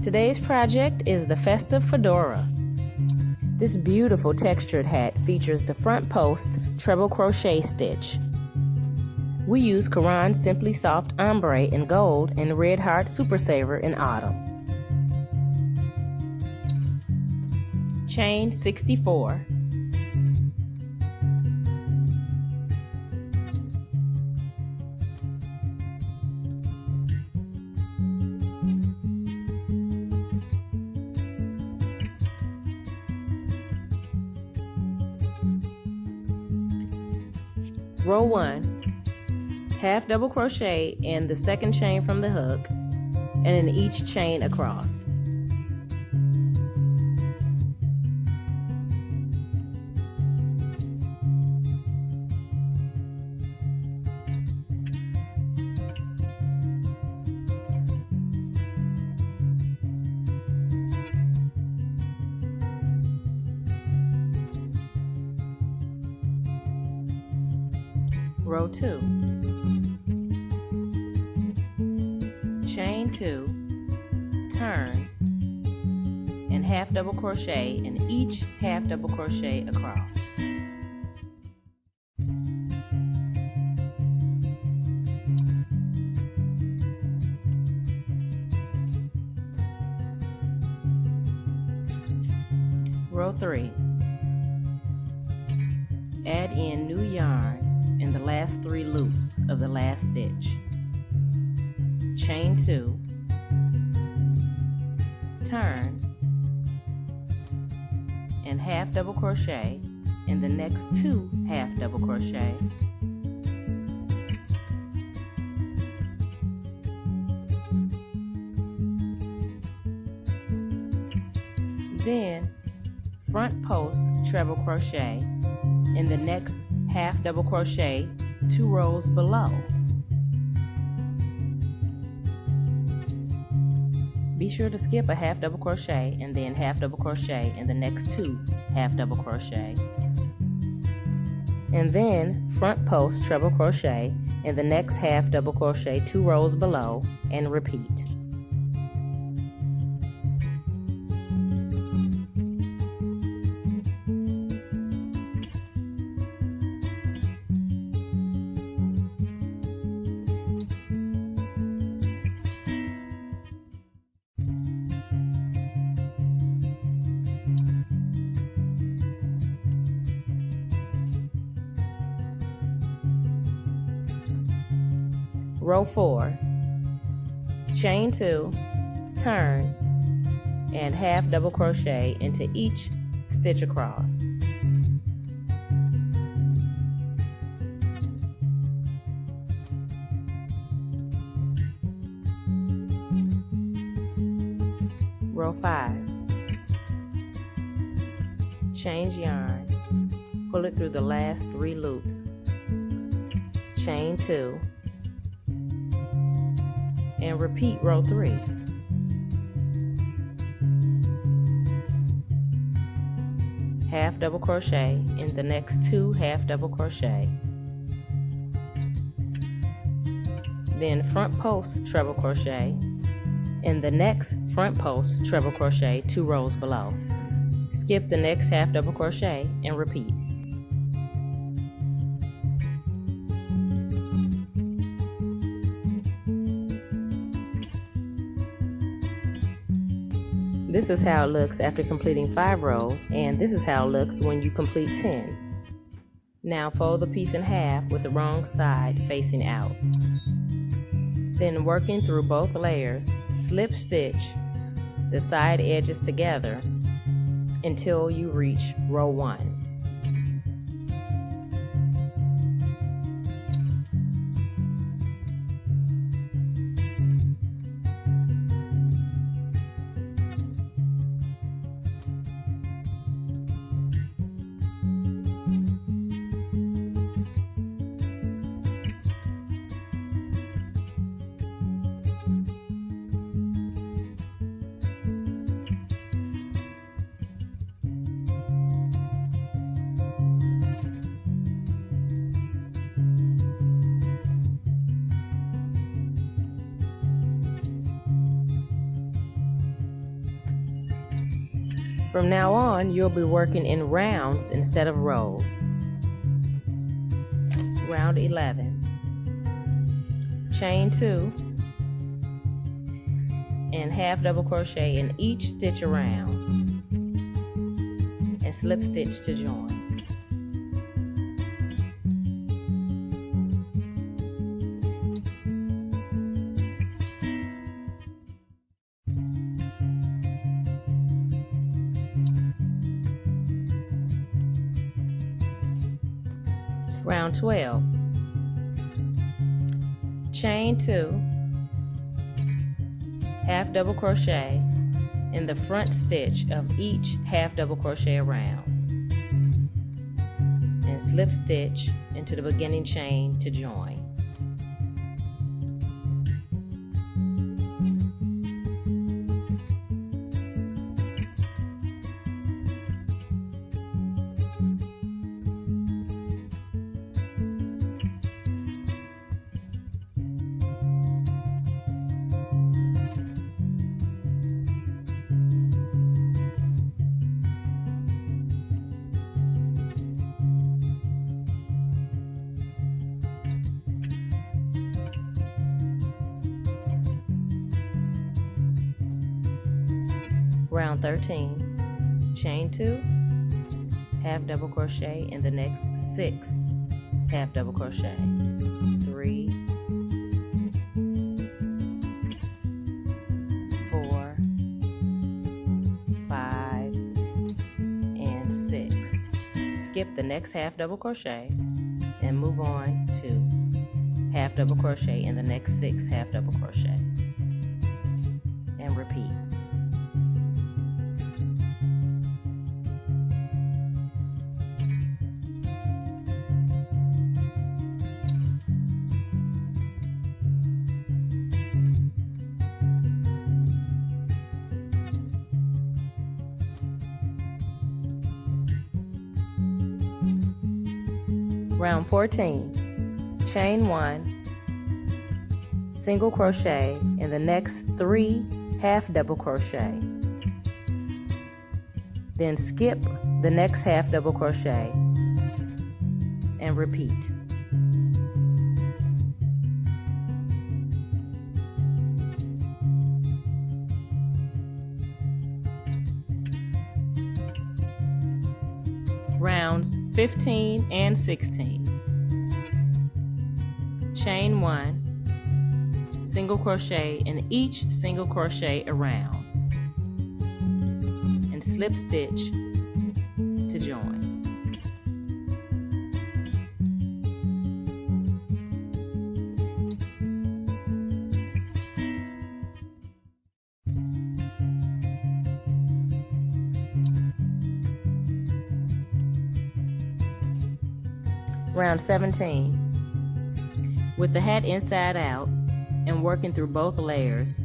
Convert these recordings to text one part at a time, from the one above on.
Today's project is the Festive Fedora. This beautiful textured hat features the front post treble crochet stitch. We use Caron Simply Soft Ombre in gold and Red Heart Super Saver in autumn. Chain 64. Row 1, half double crochet in the second chain from the hook and in each chain across. Row 2, chain 2, turn, and half double crochet in each half double crochet across. Row 3, add in new yarn in the last 3 loops of the last stitch. Chain 2, turn, and half double crochet in the next 2 half double crochet. Then front post treble crochet in the next half double crochet 2 rows below. Be sure to skip a half double crochet and then half double crochet in the next 2 half double crochet. And then front post treble crochet in the next half double crochet 2 rows below and repeat. Row 4, chain 2, turn, and half double crochet into each stitch across. Row 5, change yarn, pull it through the last 3 loops, chain 2, and repeat row 3. Half double crochet in the next 2 half double crochet. Then front post treble crochet in the next front post treble crochet 2 rows below. Skip the next half double crochet and repeat. This is how it looks after completing 5 rows, and this is how it looks when you complete 10. Now fold the piece in half with the wrong side facing out. Then working through both layers, slip stitch the side edges together until you reach row 1. From now on, you'll be working in rounds instead of rows. Round 11. Chain 2 and half double crochet in each stitch around and slip stitch to join. Round 12. Chain 2, half double crochet in the front stitch of each half double crochet around and slip stitch into the beginning chain to join. Round 13, chain 2, half double crochet in the next 6 half double crochet, 3, 4, 5, and 6. Skip the next half double crochet and move on to half double crochet in the next 6 half double crochet and repeat. Round 14, chain 1, single crochet in the next 3 half double crochet, then skip the next half double crochet and repeat. Rounds 15 and 16. Chain 1, single crochet in each single crochet around and slip stitch to join. Round 17. With the hat inside out and working through both layers,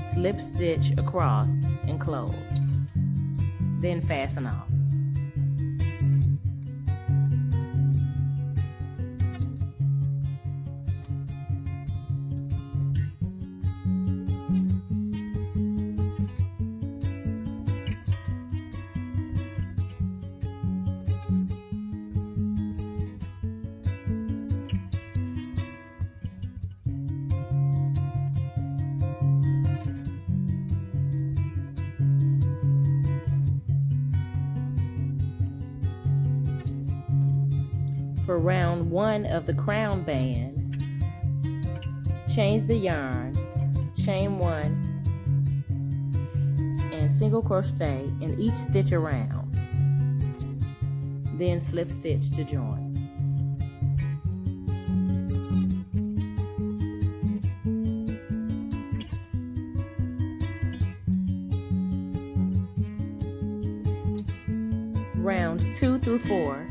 slip stitch across and close, then fasten off. For round 1 of the crown band, change the yarn, chain 1, and single crochet in each stitch around, then slip stitch to join. Rounds 2 through 4.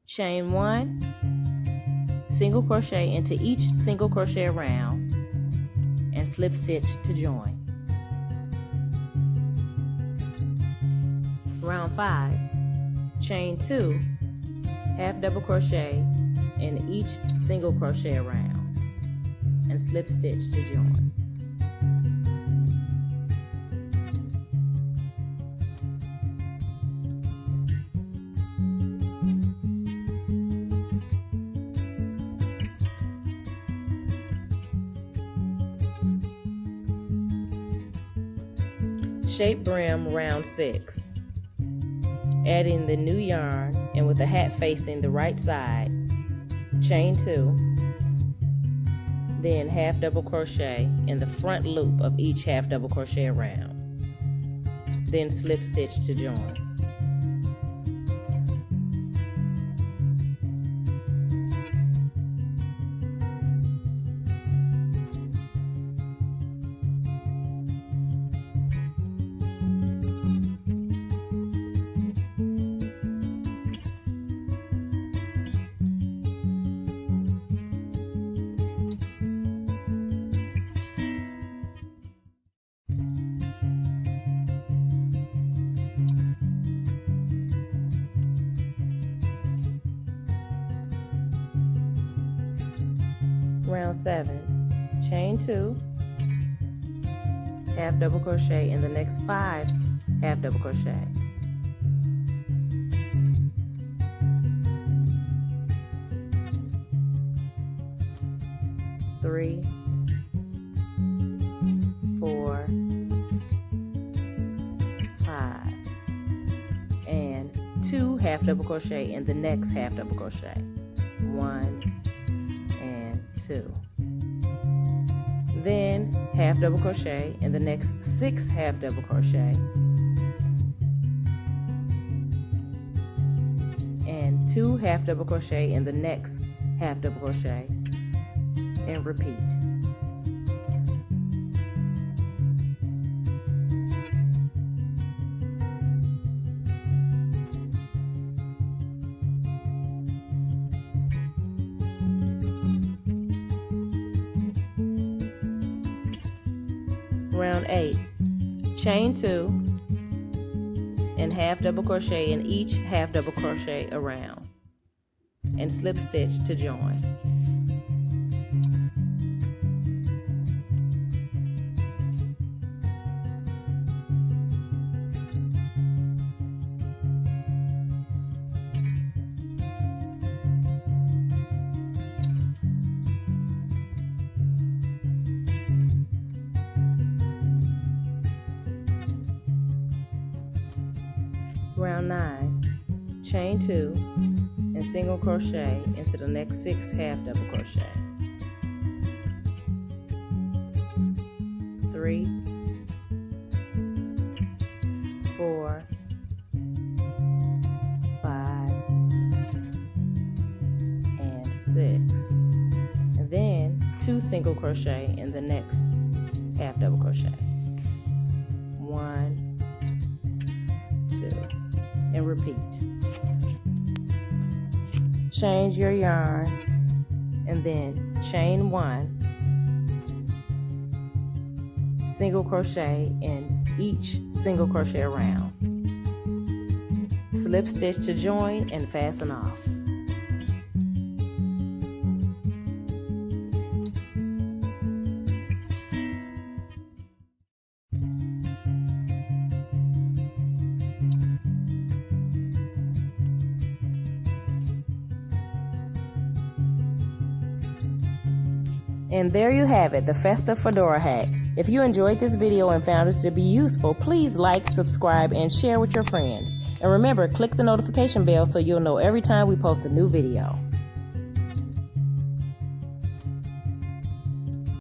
Chain 1, single crochet into each single crochet round and slip stitch to join. Round 5, chain 2, half double crochet in each single crochet round and slip stitch to join. Shape brim round 6. Adding the new yarn, and with the hat facing the right side, chain 2, then half double crochet in the front loop of each half double crochet round, then slip stitch to join. Round 7, chain 2, half double crochet in the next 5 half double crochet. Three, 4, 5, and 2 half double crochet in the next half double crochet. 1 and 2. Then half double crochet in the next 6 half double crochet, and 2 half double crochet in the next half double crochet, and repeat. Round 8, chain 2 and half double crochet in each half double crochet around, and slip stitch to join. Round 9, chain 2 and single crochet into the next 6 half double crochet. 3, 4, 5, and 6, and then 2 single crochet in the next half double crochet. 1, 2, and repeat. Change your yarn and then chain 1, single crochet in each single crochet round, slip stitch to join, and fasten off. And there you have it, the Festive Fedora hack. If you enjoyed this video and found it to be useful, please like, subscribe, and share with your friends. And remember, click the notification bell so you'll know every time we post a new video.